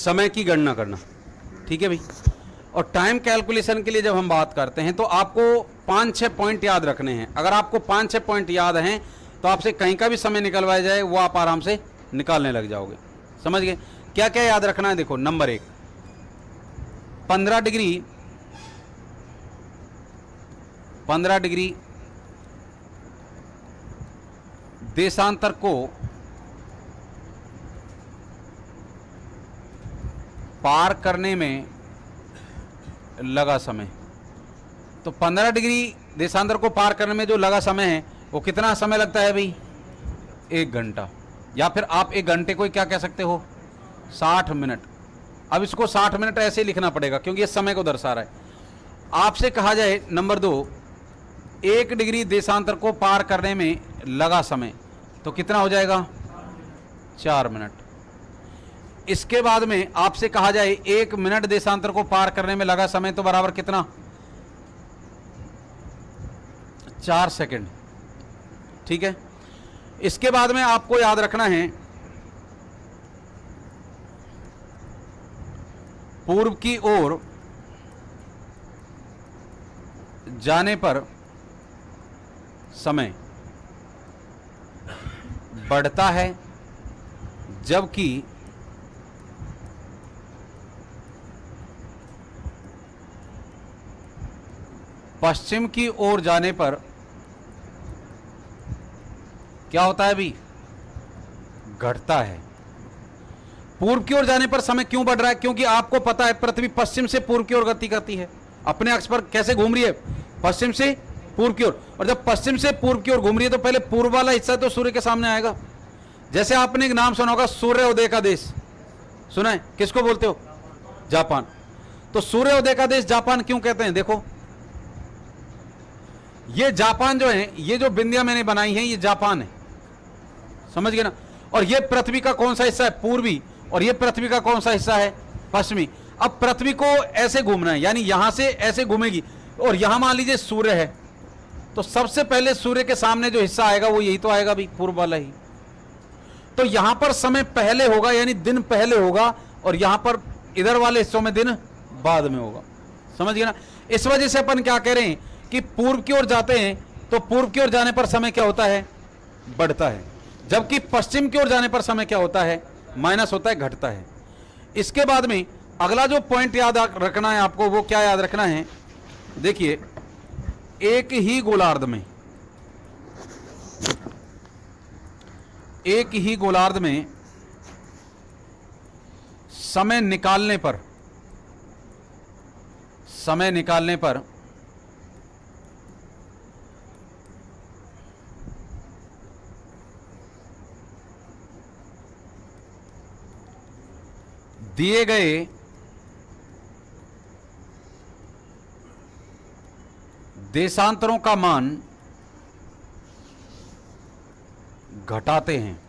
समय की गणना करना। ठीक है भाई। और टाइम कैलकुलेशन के लिए जब हम बात करते हैं तो आपको 5-6 पॉइंट याद रखने हैं। अगर आपको 5-6 पॉइंट याद हैं तो आपसे कहीं का भी समय निकलवाया जाए वो आप आराम से निकालने लग जाओगे। समझ गए? क्या क्या याद रखना है? देखो, नंबर 1, 15 डिग्री देशांतर को पार करने में लगा समय। तो 15 डिग्री देशांतर को पार करने में जो लगा समय है वो कितना समय लगता है भाई? 1 घंटा। या फिर आप 1 घंटे को क्या कह सकते हो? 60 मिनट। अब इसको 60 मिनट ऐसे ही लिखना पड़ेगा क्योंकि ये समय को दर्शा रहा है। आपसे कहा जाए नंबर 2, 1 डिग्री देशांतर को पार करने में लगा समय तो कितना हो जाएगा? 4 मिनट। इसके बाद में आपसे कहा जाए 1 मिनट देशांतर को पार करने में लगा समय तो बराबर कितना? 4 सेकंड। ठीक है। इसके बाद में आपको याद रखना है पूर्व की ओर जाने पर समय बढ़ता है जबकि पश्चिम की ओर जाने पर क्या होता है भी? घटता है। पूर्व की ओर जाने पर समय क्यों बढ़ रहा है? क्योंकि आपको पता है पृथ्वी पश्चिम से पूर्व की ओर गति करती है। अपने अक्ष पर कैसे घूम रही है? पश्चिम से पूर्व की ओर। और जब पश्चिम से पूर्व की ओर घूम रही है तो पहले पूर्व वाला हिस्सा तो सूर्य के सामने आएगा। जैसे आपने एक नाम सुना होगा, सूर्योदय का देश। सुना है? किसको बोलते हो? जापान। तो सूर्योदय का देश जापान क्यों कहते हैं? देखो, ये जापान जो है, ये जो बिंदियां मैंने बनाई हैं ये जापान है। समझ गए ना? और ये पृथ्वी का कौन सा हिस्सा है? पूर्वी। और ये पृथ्वी का कौन सा हिस्सा है? पश्चिमी। अब पृथ्वी को ऐसे घूमना है, यानी यहां से ऐसे घूमेगी और यहां मान लीजिए सूर्य है तो सबसे पहले सूर्य के सामने जो हिस्सा आएगा वो यही तो आएगा भी, पूर्व वाला ही। तो यहां पर समय पहले होगा, यानी दिन पहले होगा, और यहां पर इधर वाले हिस्सों में दिन बाद में होगा। समझ गए ना? इस वजह से अपन क्या कह रहे हैं कि पूर्व की ओर जाते हैं तो पूर्व की ओर जाने पर समय क्या होता है? बढ़ता है। जबकि पश्चिम की ओर जाने पर समय क्या होता है? माइनस होता है, घटता है। इसके बाद में अगला जो पॉइंट याद रखना है आपको, वो क्या याद रखना है? देखिए, एक ही गोलार्ध में समय निकालने पर दिए गए देशांतरों का मान घटाते हैं।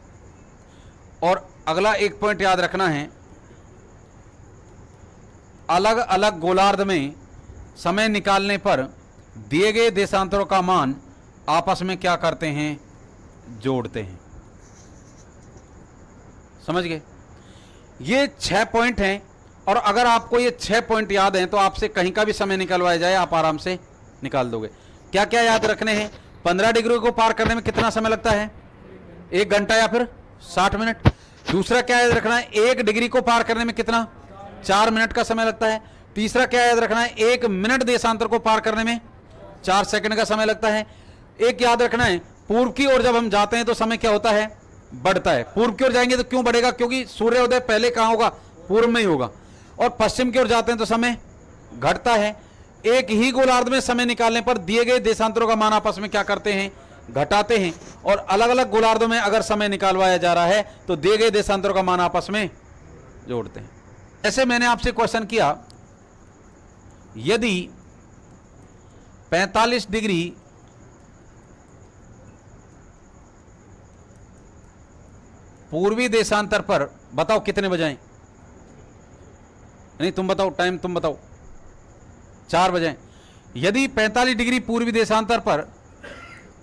और अगला एक पॉइंट याद रखना है, अलग अलग गोलार्ध में समय निकालने पर दिए गए देशांतरों का मान आपस में क्या करते हैं? जोड़ते हैं। समझ गए? ये 6 पॉइंट हैं। और अगर आपको ये 6 पॉइंट याद हैं तो आपसे कहीं का भी समय निकलवाया जाए आप आराम से निकाल दोगे। क्या क्या याद रखने हैं? 15 डिग्री को पार करने में कितना समय लगता है? 1 घंटा या फिर 60 मिनट। दूसरा क्या याद रखना है? 1 डिग्री को पार करने में कितना? 4 मिनट का समय लगता है। तीसरा क्या याद रखना है? 1 मिनट देशांतर को पार करने में 4 सेकंड का समय लगता है। एक याद रखना है, पूर्व की ओर जब हम जाते हैं तो समय क्या होता है? बढ़ता है। पूर्व की ओर जाएंगे तो क्यों बढ़ेगा? क्योंकि सूर्योदय पहले कहां होगा? पूर्व में ही होगा। और पश्चिम की ओर जाते हैं तो समय घटता है। एक ही गोलार्ध में समय निकालने पर दिए गए देशांतरों का मान आपस में क्या करते हैं? घटाते हैं। और अलग अलग गोलार्धों में अगर समय निकालवाया जा रहा है तो दिए गए देशांतरों का मान आपस में जोड़ते हैं। ऐसे मैंने आपसे क्वेश्चन किया, यदि 45 डिग्री पूर्वी देशांतर पर बताओ कितने बजाएं? नहीं, तुम बताओ, टाइम तुम बताओ। 4 बजे। यदि 45 डिग्री पूर्वी देशांतर पर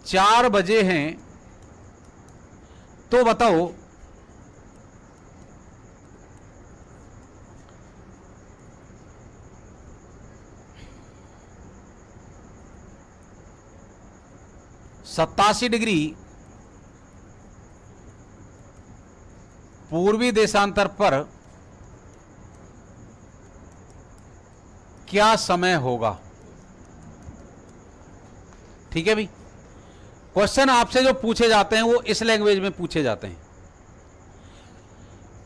4 बजे हैं तो बताओ 87 डिग्री पूर्वी देशांतर पर क्या समय होगा। ठीक है भाई, क्वेश्चन आपसे जो पूछे जाते हैं वो इस लैंग्वेज में पूछे जाते हैं।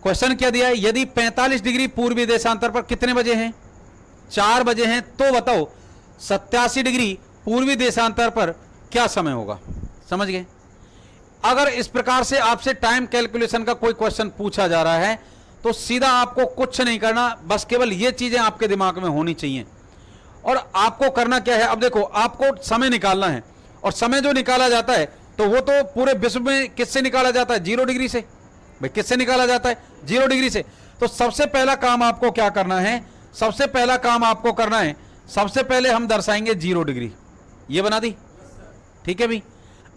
क्वेश्चन क्या दिया है, यदि 45 डिग्री पूर्वी देशांतर पर कितने बजे हैं, 4 बजे हैं, तो बताओ 87 डिग्री पूर्वी देशांतर पर क्या समय होगा। समझ गए। अगर इस प्रकार से आपसे टाइम कैलकुलेशन का कोई क्वेश्चन पूछा जा रहा है तो सीधा आपको कुछ नहीं करना, बस केवल ये चीजें आपके दिमाग में होनी चाहिए। और आपको करना क्या है, अब देखो आपको समय निकालना है, और समय जो निकाला जाता है तो वो तो पूरे विश्व में किससे निकाला जाता है, 0 डिग्री से। भाई किससे निकाला जाता है, 0 डिग्री से। तो सबसे पहला काम आपको क्या करना है, सबसे पहला काम आपको करना है, सबसे पहले हम दर्शाएंगे 0 डिग्री। ये बना दी, ठीक है भाई।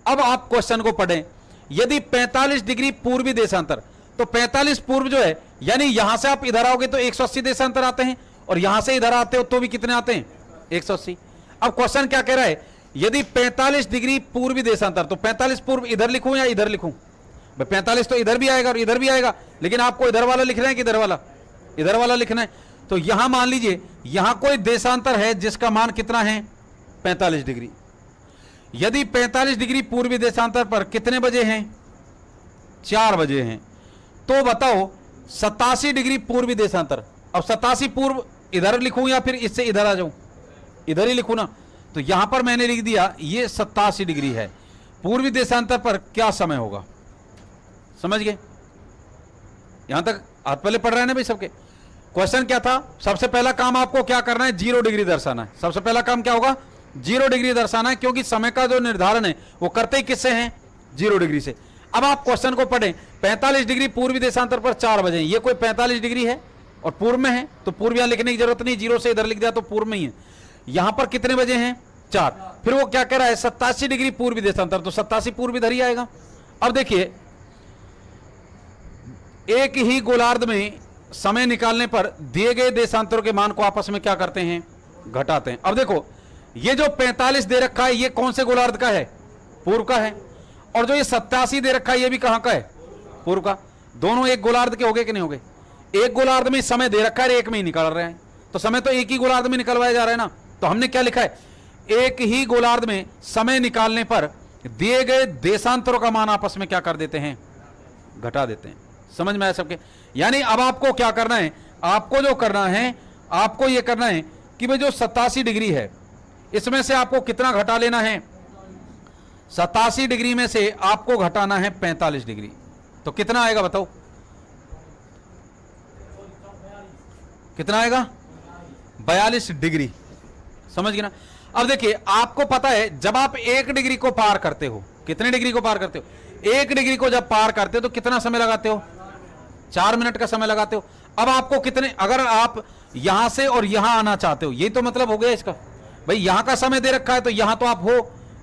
अब आप क्वेश्चन को पढ़ें, यदि 45 डिग्री पूर्वी देशांतर, तो 45 पूर्व जो है, यानी यहां से आप इधर आओगे तो 180 देशांतर आते हैं, और यहां से इधर आते हो तो भी कितने आते हैं, 180। अब क्वेश्चन क्या कह रहा है, यदि 45 डिग्री पूर्वी देशांतर, तो 45 पूर्व इधर लिखूं या इधर लिखूं। 45 तो इधर भी आएगा और इधर भी आएगा, लेकिन आपको इधर वाला लिखना है कि इधर वाला, इधर वाला लिखना है। तो यहां मान लीजिए यहां कोई देशांतर है जिसका मान कितना है, 45 डिग्री। यदि 45 डिग्री पूर्वी देशांतर पर कितने बजे हैं, 4 बजे हैं, तो बताओ 87 डिग्री पूर्वी देशांतर। अब 87 पूर्व इधर लिखूं या फिर इससे इधर आ जाऊं, इधर ही लिखूं ना। तो यहां पर मैंने लिख दिया ये 87 डिग्री है, पूर्वी देशांतर पर क्या समय होगा। समझ गए, यहां तक हाथ पहले पढ़ रहे हैं ना भाई सबके। क्वेश्चन क्या था, सबसे पहला काम आपको क्या करना है, 0 डिग्री दर्शाना है। सबसे पहला काम क्या होगा, 0 डिग्री दर्शाना है, क्योंकि समय का जो निर्धारण है वो करते ही किससे हैं, 0 डिग्री से। अब आप क्वेश्चन को पढ़ें, 45 डिग्री पूर्वी देशांतर पर 4 बजे, ये कोई 45 डिग्री है और पूर्व में है, तो पूर्व यहां लिखने की जरूरत नहीं, 0 से इधर लिख दिया तो पूर्व में ही है। यहां पर कितने बजे हैं, 4। फिर वो क्या कह रहा है, 87 डिग्री पूर्वी देशांतर, तो 87 पूर्व इधर ही आएगा। अब देखिए, एक ही गोलार्ध में समय निकालने पर दिए गए देशांतरों के मान को आपस में क्या करते हैं, घटाते हैं। अब देखो ये जो 45 दे रखा है ये कौन से गोलार्ध का है, पूर्व का है, और जो ये 87 दे रखा है ये भी कहां का है, पूर्व का। दोनों एक गोलार्ध के हो गए कि नहीं हो गए। एक गोलार्ध में समय दे रखा है, एक में ही निकाल रहे हैं, तो समय तो एक ही गोलार्ध में निकलवाया जा रहा है ना। तो हमने क्या लिखा है, एक ही गोलार्ध में समय निकालने पर दिए गए देशांतरों का मान आपस में क्या कर देते हैं, घटा देते हैं। समझ में आया सबके। यानी अब आपको क्या करना है, आपको जो करना है, आपको यह करना है कि भाई जो 87 डिग्री है इसमें से आपको कितना घटा लेना है, 87 डिग्री में से आपको घटाना है 45 डिग्री। तो कितना आएगा बताओ, कितना आएगा, 42 डिग्री। समझ गए ना। अब देखिए आपको पता है जब आप 1 डिग्री को पार करते हो, कितने डिग्री को पार करते हो, 1 डिग्री को जब पार करते हो तो कितना समय लगाते हो, 4 मिनट का समय लगाते हो। अब आपको कितने, अगर आप यहां से और यहां आना चाहते हो, यही तो मतलब हो गया इसका। भाई यहां का समय दे रखा है तो यहां तो आप हो,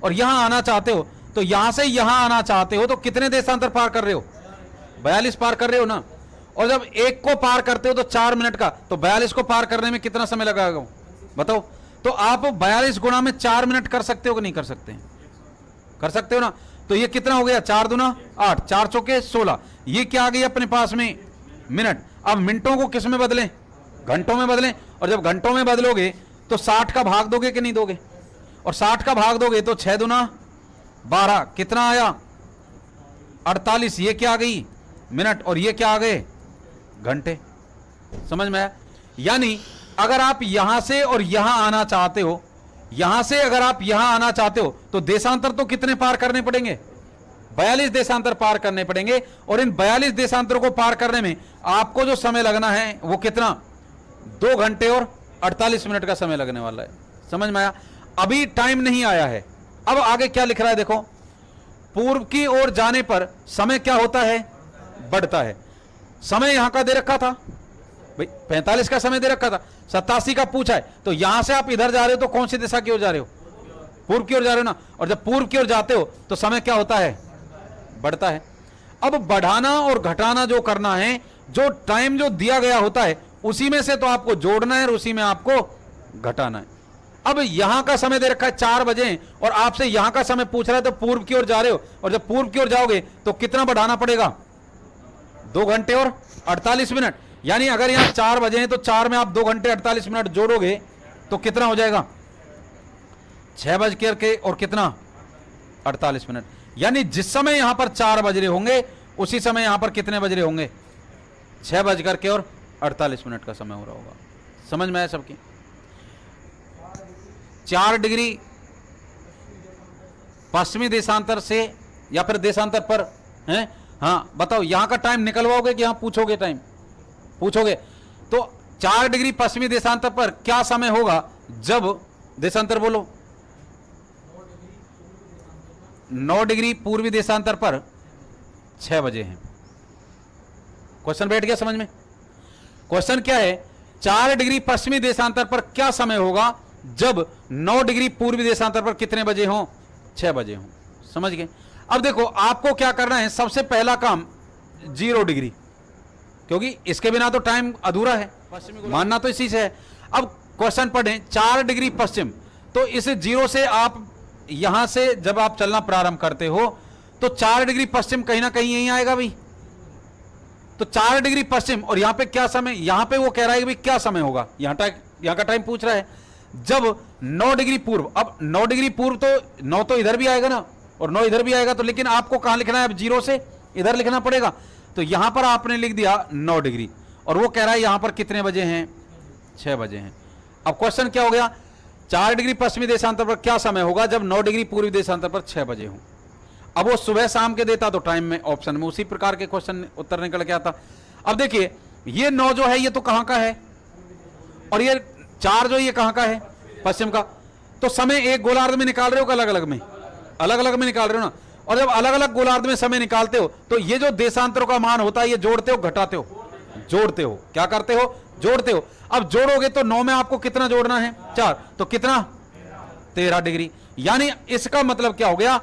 और यहां आना चाहते हो तो यहां से यहां आना चाहते हो, तो कितने देशांतर पार कर रहे हो, 42 पार कर रहे हो ना। और जब 1 को पार करते हो तो 4 मिनट का, तो 42 को पार करने में कितना समय लगाएगा बताओ। तो आप 42 गुणा में 4 मिनट कर सकते हो कि नहीं कर सकते, कर सकते हो ना। तो ये कितना हो गया, 4 दूना 8, 4 चौके 16, ये क्या आ गई अपने पास में, मिनट। अब मिनटों को किस में बदलें, घंटों में बदलें। और जब घंटों में बदलोगे तो 60 का भाग दोगे कि नहीं दोगे, और 60 का भाग दोगे तो 6 दूना 12, कितना आया 48, ये क्या आ गई मिनट, और ये क्या आ गए घंटे। समझ में आया। यानी अगर आप यहां से और यहां आना चाहते हो, यहां से अगर आप यहां आना चाहते हो तो देशांतर तो कितने पार करने पड़ेंगे, 42 देशांतर पार करने पड़ेंगे। और इन 42 देशांतरों को पार करने में आपको जो समय लगना है वो कितना, 2 घंटे और 48 मिनट का समय लगने वाला है। समझ में आया। अभी टाइम नहीं आया है। अब आगे क्या लिख रहा है देखो, पूर्व की ओर जाने पर समय क्या होता है, बढ़ता है। समय यहां का दे रखा था भाई, 45 का समय दे रखा था, 87 का पूछा है, तो यहां से आप इधर जा रहे हो तो कौन सी दिशा की ओर जा रहे हो, पूर्व की ओर जा रहे हो ना। और जब पूर्व की ओर जाते हो तो समय क्या होता है, बढ़ता है। अब बढ़ाना और घटाना जो करना है, जो टाइम जो दिया गया होता है उसी में से तो आपको जोड़ना है और उसी में आपको घटाना है। अब यहां का समय दे रखा है 4 बजे और आपसे यहां का समय पूछ रहा है, तो पूर्व की ओर जा रहे हो, और जब पूर्व की ओर जाओगे तो कितना बढ़ाना पड़ेगा? 2 घंटे और 48 मिनट। यानी अगर यहां 4 बजे हैं तो 4 में आप 2 घंटे 48 मिनट जोड़ोगे तो कितना हो जाएगा? 6 बज के और कितना 48 मिनट। यानी जिस समय यहां पर 4 बज रहे होंगे उसी समय यहां पर कितने बज रहे होंगे? 6 बज के और 48 मिनट का समय हो रहा होगा। समझ में आया सबकी? 4 डिग्री पश्चिमी देशांतर से या फिर देशांतर पर है। हाँ बताओ, यहां का टाइम निकलवाओगे कि यहां पूछोगे? टाइम पूछोगे तो 4 डिग्री पश्चिमी देशांतर पर क्या समय होगा जब देशांतर बोलो 9 डिग्री पूर्वी देशांतर पर 6 बजे हैं। क्वेश्चन बैठ गया समझ में? क्वेश्चन क्या है? 4 डिग्री पश्चिमी देशांतर पर क्या समय होगा जब 9 डिग्री पूर्वी देशांतर पर कितने बजे हो? 6 बजे हो। समझ गए? अब देखो आपको क्या करना है, सबसे पहला काम 0 डिग्री, क्योंकि इसके बिना तो टाइम अधूरा है, मानना तो इसी से है। अब क्वेश्चन पढ़ें 4 डिग्री पश्चिम, तो इस 0 से आप यहां से जब आप चलना प्रारंभ करते हो तो 4 डिग्री पश्चिम कहीं ना कहीं यहीं आएगा भाई। तो 4 डिग्री पश्चिम और यहां पे क्या समय, यहां पे वो कह रहा है कि भाई क्या समय होगा, यहां का टाइम पूछ रहा है जब 9 डिग्री पूर्व। अब 9 डिग्री पूर्व तो 9 तो इधर भी आएगा ना और 9 इधर भी आएगा, तो लेकिन आपको कहां लिखना है? अब 0 से इधर लिखना पड़ेगा। तो यहां पर आपने लिख दिया 9 डिग्री और वो कह रहा है यहां पर कितने बजे हैं? 6 बजे हैं। अब क्वेश्चन क्या हो गया? 4 डिग्री पश्चिमी देशांतर पर क्या समय होगा जब 9 डिग्री पूर्वी देशांतर पर 6 बजे हो? अब वो सुबह शाम के देता तो टाइम में ऑप्शन में उसी प्रकार के क्वेश्चन उत्तर निकल के आता। अब देखिए ये 9 जो है ये तो कहां का है और ये 4 जो ये कहां का है? पश्चिम का। तो समय एक गोलार्ध में निकाल रहे हो, अलग अलग में? अलग अलग में निकाल रहे हो ना। और जब अलग अलग गोलार्ध में समय निकालते हो तो ये जो देशांतरों का मान होता है ये जोड़ते हो घटाते हो? जोड़ते हो। क्या करते हो? जोड़ते हो। अब जोड़ोगे तो 9 में आपको कितना जोड़ना है? 4, तो कितना? 13 डिग्री। यानी इसका मतलब क्या हो गया?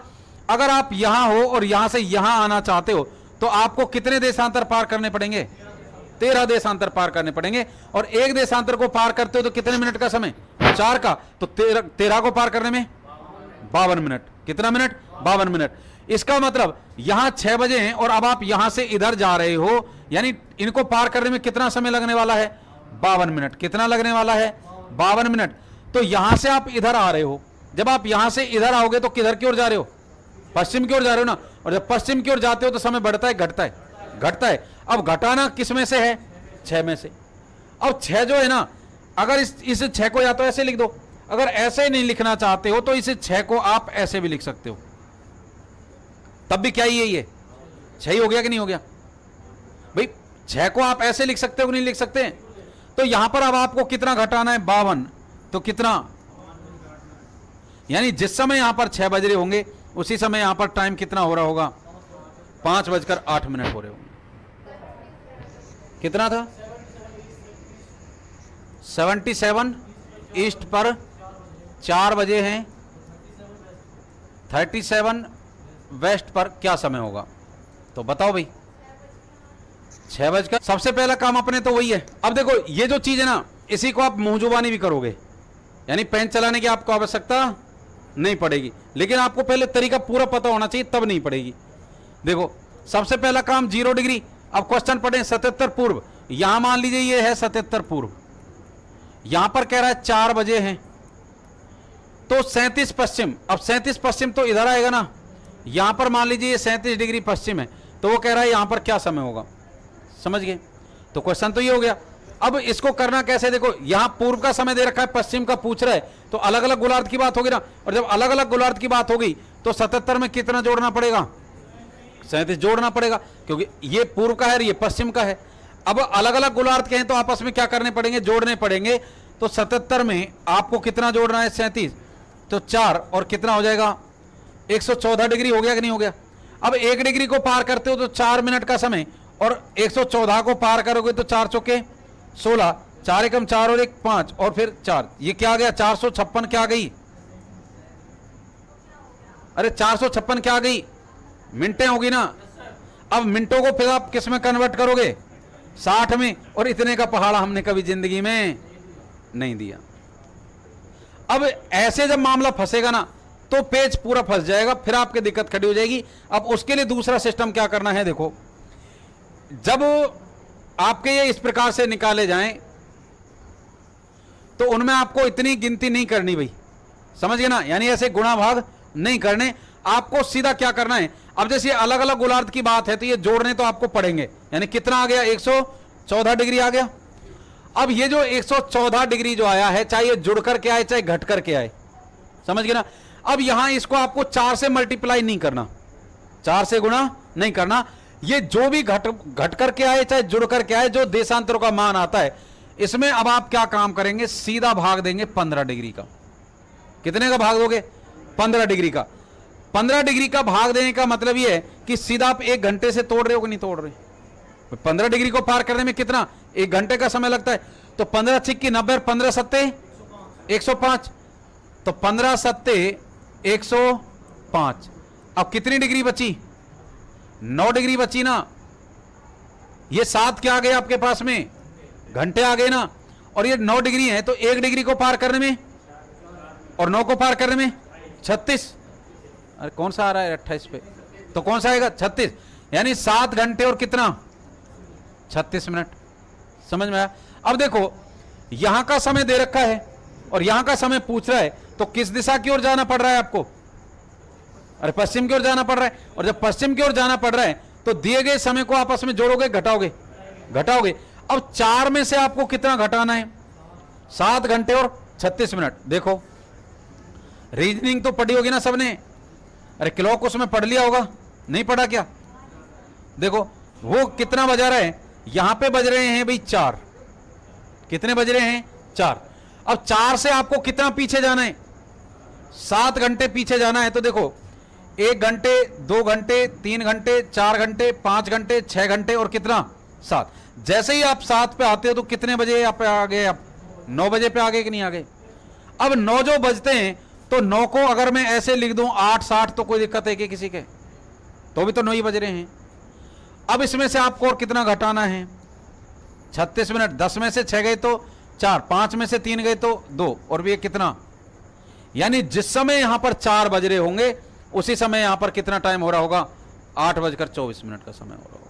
अगर आप यहां हो और यहां से यहां आना चाहते हो तो आपको कितने देशांतर पार करने पड़ेंगे? 13 देशांतर पार करने पड़ेंगे। और एक देशांतर को पार करते हो तो कितने मिनट का समय? 4 का। तो 13 को पार करने में 52 मिनट। कितना मिनट? 52 मिनट। इसका मतलब यहां 6 बजे हैं और अब आप यहां से इधर जा रहे हो, यानी इनको पार करने में कितना समय लगने वाला है? 52 मिनट। कितना लगने वाला है? 52 मिनट। तो यहां से आप इधर आ रहे हो, जब आप यहां से इधर आओगे तो किधर की ओर जा रहे हो? पश्चिम की ओर जा रहे हो ना। और जब पश्चिम की ओर जाते हो तो समय बढ़ता है घटता है? घटता है। अब घटाना किस में से है? 6 में से। अब 6 जो है ना, अगर इस 6 को या तो ऐसे लिख दो, अगर ऐसे नहीं लिखना चाहते हो तो इस 6 को आप ऐसे भी लिख सकते हो, तब भी क्या ही है? ये 6 ही हो गया कि नहीं हो गया भाई? 6 को आप ऐसे लिख सकते हो कि नहीं लिख सकते? तो यहां पर अब आपको कितना घटाना है? 52। तो कितना? यानी जिस समय यहां पर 6 बज रहे होंगे उसी समय यहां पर टाइम कितना हो रहा होगा? 5:08 हो रहे होंगे। कितना था? 77 ईस्ट पर 4 बजे हैं। 37 वेस्ट पर क्या समय होगा? तो बताओ भाई। 6 बजकर। सबसे पहला काम अपने तो वही है। अब देखो ये जो चीज है ना, इसी को आप मुंह जुबानी भी करोगे, यानी पेन चलाने की आपको आवश्यकता नहीं पड़ेगी, लेकिन आपको पहले तरीका पूरा पता होना चाहिए, तब नहीं पड़ेगी। देखो सबसे पहला काम 0 डिग्री। अब क्वेश्चन पढ़े 77 पूर्व। यहां मान लीजिए ये है 77 पूर्व, यहां पर कह रहा है 4 बजे हैं, तो 37 पश्चिम। अब 37 पश्चिम तो इधर आएगा ना, यहां पर मान लीजिए ये 37 डिग्री पश्चिम है, तो वो कह रहा है यहां पर क्या समय होगा? समझ गए? तो क्वेश्चन तो ये हो गया। अब इसको करना कैसे? देखो यहां पूर्व का समय दे रखा है, पश्चिम का पूछ रहा है, तो अलग अलग गोलार्ध की बात होगी ना। और जब अलग अलग गोलार्ध की बात होगी तो 77 में कितना जोड़ना पड़ेगा? 37 जोड़ना पड़ेगा, क्योंकि ये पूर्व का है, ये पश्चिम का है। अब अलग अलग गोलार्ध के हैं तो आपस में क्या करने पड़ेंगे? जोड़ने पड़ेंगे। तो 77 में आपको कितना जोड़ना है? 37, तो 4 और कितना हो जाएगा? 114 डिग्री हो गया कि नहीं हो गया? अब 1 डिग्री को पार करते हो तो 4 मिनट का समय, और 114 को पार करोगे तो 4 चौके 16, 4 एकम 4 और 1 5 और फिर 4, ये क्या आ गया? 456 क्या आ गई? अरे 456 क्या आ गई? मिनटें होगी ना। अब मिनटों को फिर आप किस में कन्वर्ट करोगे? 60 में। और इतने का पहाड़ा हमने कभी जिंदगी में नहीं दिया। अब ऐसे जब मामला फंसेगा ना तो पेज पूरा फंस जाएगा, फिर आपकी दिक्कत खड़ी हो जाएगी। अब उसके लिए दूसरा सिस्टम क्या करना है, देखो जब आपके ये इस प्रकार से निकाले जाएं तो उनमें आपको इतनी गिनती नहीं करनी भाई, समझ गए ना, यानी ऐसे गुणा भाग नहीं करने, आपको सीधा क्या करना है। अब जैसे अलग अलग गोलार्ध की बात है तो ये जोड़ने तो आपको पड़ेंगे, यानी कितना आ गया 114 डिग्री आ गया। अब ये जो 114 डिग्री जो आया है, चाहे ये जुड़ करके आए चाहे घट करके आए, समझ गए ना। अब यहां इसको आपको 4 से मल्टीप्लाई नहीं करना, 4 से गुणा नहीं करना, ये जो भी घट करके आए चाहे जुड़ करके आए, जो देशांतरों का मान आता है, इसमें अब आप क्या काम करेंगे, सीधा भाग देंगे 15 डिग्री का। कितने का भाग दोगे, 15 डिग्री का। 15 डिग्री का भाग देने का मतलब यह है कि सीधा आप 1 घंटे से तोड़ रहे हो कि नहीं तोड़ रहे। 15 डिग्री को पार करने में कितना, 1 घंटे का समय लगता है, तो 15 छिक्की 90, 15 सत्ते 105, तो 15 सत्ते 105। अब कितनी डिग्री बची, 9 डिग्री बची ना। ये 7 क्या आ गए आपके पास में, घंटे आ गए ना, और ये 9 डिग्री है, तो 1 डिग्री को पार करने में और 9 को पार करने में 36। अरे कौन सा आ रहा है 28 पे, तो कौन सा आएगा 36, यानी 7 घंटे और कितना 36 मिनट। समझ में आया। अब देखो यहां का समय दे रखा है और यहां का समय पूछ रहा है, तो किस दिशा की ओर जाना पड़ रहा है आपको, अरे पश्चिम की ओर जाना पड़ रहा है। और जब पश्चिम की ओर जाना पड़ रहा है तो दिए गए समय को आपस में जोड़ोगे, घटाओगे, घटाओगे। अब 4 में से आपको कितना घटाना है, 7 घंटे और 36 मिनट। देखो रीजनिंग तो पढ़ी होगी ना सबने, अरे क्लॉक उसमें पढ़ लिया होगा, नहीं पढ़ा क्या। देखो वो कितना बजा रहा है, यहां पे बज रहे हैं भाई 4, कितने बज रहे हैं 4। अब 4 से आपको कितना पीछे जाना है, 7 घंटे पीछे जाना है। तो देखो 1 घंटे, 2 घंटे, 3 घंटे, 4 घंटे, 5 घंटे, 6 घंटे और कितना 7। जैसे ही आप 7 पे आते हो तो कितने बजे आप आ गए, आप 9 बजे पे आ गए कि नहीं आ गए। अब 9 जो बजते हैं तो 9 को अगर मैं ऐसे लिख दूं 8:60 तो कोई दिक्कत है कि किसी के, तो भी तो 9 ही बज रहे हैं। अब इसमें से आपको और कितना घटाना है, 36 मिनट। 10 में से 6 गए तो 4, 5 में से 3 गए तो 2, और भी ये कितना, यानी जिस समय यहां पर 4 बज रहे होंगे उसी समय यहां पर कितना टाइम हो रहा होगा, 8:24 का समय हो रहा होगा।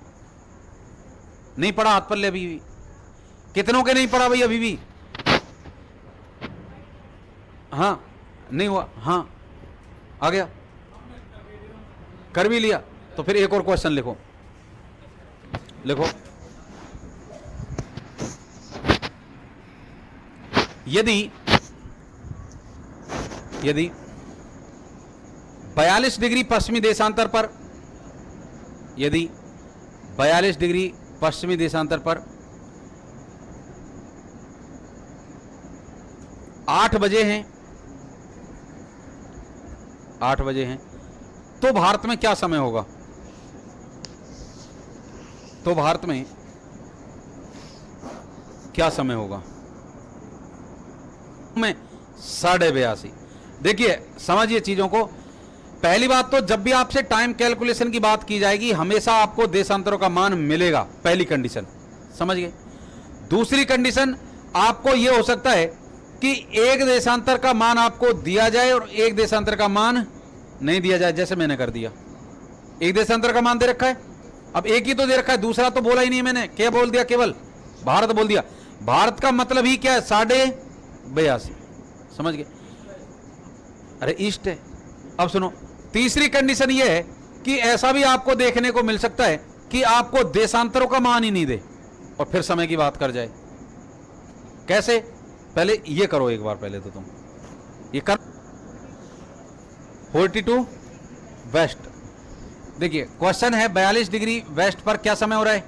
नहीं पढ़ा हाथ पल्ले अभी भी, कितनों के नहीं पढ़ा भाई अभी भी, हाँ नहीं हुआ, हाँ आ गया, कर भी लिया। तो फिर एक और क्वेश्चन लिखो, लिखो यदि 42 डिग्री पश्चिमी देशांतर पर, यदि 42 डिग्री पश्चिमी देशांतर पर 8 बजे हैं, 8 बजे हैं, तो भारत में क्या समय होगा, तो भारत में क्या समय होगा, में 82:30। देखिए समझिए चीजों को। पहली बात तो जब भी आपसे टाइम कैलकुलेशन की बात की जाएगी हमेशा आपको देशांतरों का मान मिलेगा, पहली कंडीशन, समझ गए। दूसरी कंडीशन आपको यह हो सकता है कि एक देशांतर का मान आपको दिया जाए और एक देशांतर का मान नहीं दिया जाए, जैसे मैंने कर दिया। एक देशांतर का मान दे रखा है, अब एक ही तो दे रखा है, दूसरा तो बोला ही नहीं मैंने, क्या बोल दिया, केवल भारत बोल दिया। भारत का मतलब ही क्या है, 82.5, समझ गए। अरे ईस्ट है। अब सुनो, तीसरी कंडीशन यह है कि ऐसा भी आपको देखने को मिल सकता है कि आपको देशांतरों का मान ही नहीं दे और फिर समय की बात कर जाए। कैसे, पहले ये करो एक बार, पहले तो तुम ये कर 42 वेस्ट। देखिए क्वेश्चन है 42 डिग्री वेस्ट पर क्या समय हो रहा है,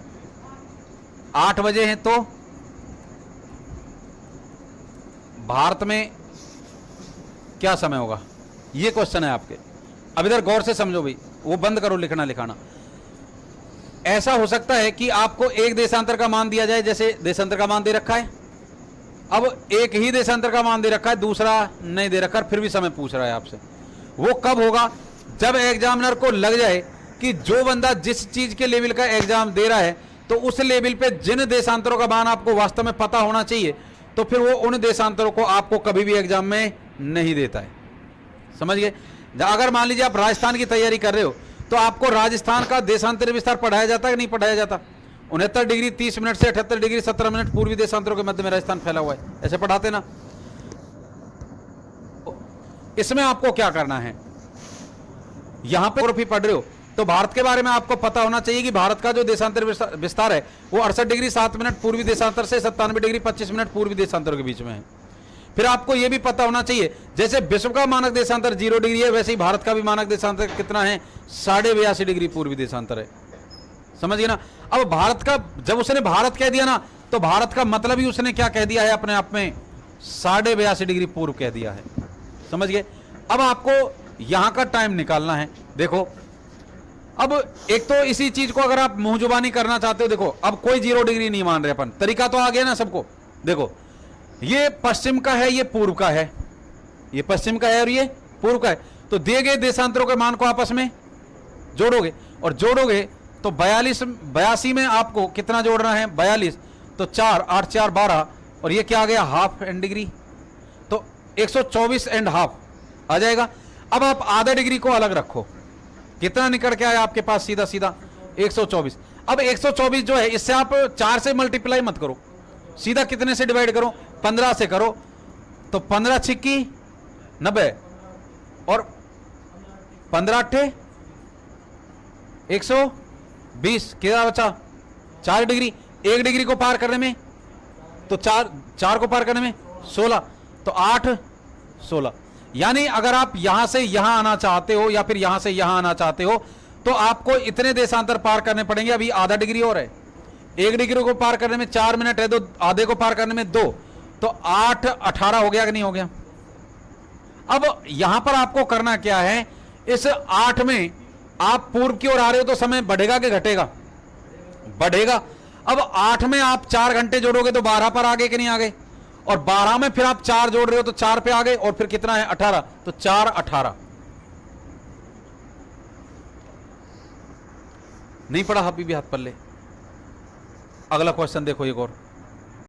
8 बजे हैं, तो भारत में क्या समय होगा, ये क्वेश्चन है आपके। अब इधर गौर से समझो भाई, वो बंद करो लिखना लिखाना। ऐसा हो सकता है कि आपको एक देशांतर का मान दिया जाए, जैसे देशांतर का मान दे रखा है, अब एक ही देशांतर का मान दे रखा है, दूसरा नहीं दे रखा, फिर भी समय पूछ रहा है आपसे। वो कब होगा, जब एग्जामिनर को लग जाए कि जो बंदा जिस चीज के लेवल का एग्जाम दे रहा है तो उस लेवल पे जिन देशांतरों का मान आपको वास्तव में पता होना चाहिए, तो फिर वो उन देशांतरों को आपको कभी भी एग्जाम में नहीं देता है। समझ गए? अगर मान लीजिए आप राजस्थान की तैयारी कर रहे हो तो आपको राजस्थान का देशांतरी विस्तार पढ़ाया जाता है कि नहीं पढ़ाया जाता? 69 डिग्री 30 मिनट से 78 डिग्री 17 मिनट पूर्वी देशांतरों के मध्य में राजस्थान फैला हुआ है, ऐसे पढ़ाते ना। इसमें आपको क्या करना है, यहां पे ज्योग्राफी पढ़ रहे हो तो भारत के बारे में आपको पता होना चाहिए कि भारत का जो देशांतर विस्तार है वो 68 डिग्री 7 मिनट पूर्वी देशांतर से 97 डिग्री 25 मिनट पूर्वी देशांतर के बीच में है। फिर आपको यह भी पता होना चाहिए जैसे विश्व का मानक देशांतर 0 डिग्री है, वैसे ही भारत का भी मानक देशांतर कितना है, 82.5 डिग्री पूर्वी देशांतर है। समझिए ना। अब भारत का जब उसने भारत कह दिया ना तो भारत का मतलब ही उसने क्या कह दिया है अपने आप में, 82.5 डिग्री पूर्व कह दिया है। समझ गए? अब आपको यहां का टाइम निकालना है। देखो अब एक तो इसी चीज को अगर आप मुंह जुबानी करना चाहते हो, देखो अब कोई 0 डिग्री नहीं मान रहे अपन, तरीका तो आ गया ना सबको। देखो ये पश्चिम का है, ये पूर्व का है, ये पश्चिम का है और ये पूर्व का है, तो दिए गए देशांतरों के मान को आपस में जोड़ोगे और जोड़ोगे तो 82 में आपको कितना जोड़ना है, 42, तो 4 8 4 12 और ये क्या आ गया, हाफ एंड डिग्री, तो 124 एंड हाफ आ जाएगा। अब आप आधा डिग्री को अलग रखो, कितना निकल के आया आपके पास, सीधा सीधा 124। अब 124 जो है इससे आप 4 से मल्टीप्लाई मत करो, सीधा कितने से डिवाइड करो, 15 से करो, तो 15 छिक्की 90 और 15 अट्ठे 120, कितना बचा, 4 डिग्री। 1 डिग्री को पार करने में तो 4 को पार करने में 16, तो 8 16। यानी अगर आप यहां से यहां आना चाहते हो या फिर यहां से यहां आना चाहते हो तो आपको इतने देशांतर पार करने पड़ेंगे। अभी आधा डिग्री और है, 1 डिग्री को पार करने में 4 मिनट है, तो आधे को पार करने में 2, तो 8 18 हो गया कि नहीं हो गया। अब यहां पर आपको करना क्या है, इस 8 में आप पूर्व की ओर आ रहे हो तो समय बढ़ेगा कि घटेगा, बढ़ेगा। अब 8 में आप 4 घंटे जोड़ोगे तो 12 पर आ गए कि नहीं आ गए, और 12 में फिर आप 4 जोड़ रहे हो तो 4 पे आ गए, और फिर कितना है 18, तो 4 18। नहीं पढ़ा अभी भी हाथ पल्ले। अगला क्वेश्चन देखो एक और,